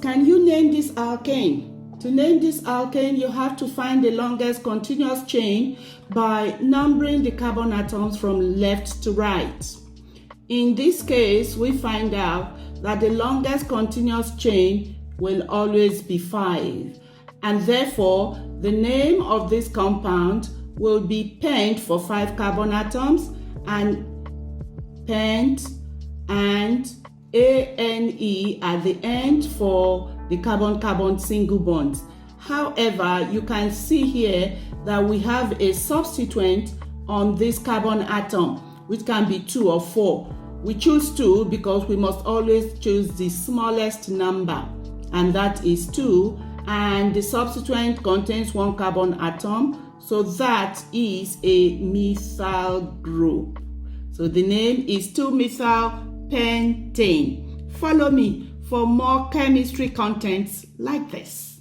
Can you name this alkane? To name this alkane, you have to find the longest continuous chain by numbering the carbon atoms from left to right. In this case, we find out that the longest continuous chain will always be 5, and therefore the name of this compound will be pent for 5 carbon atoms, and pent and ane at the end for the carbon-carbon single bonds. However, you can see here that we have a substituent on this carbon atom, which can be 2 or 4. We choose 2 because we must always choose the smallest number, and that is 2, and the substituent contains 1 carbon atom, so that is a methyl group. So the name is 2-methyl pentane. Follow me for more chemistry contents like this.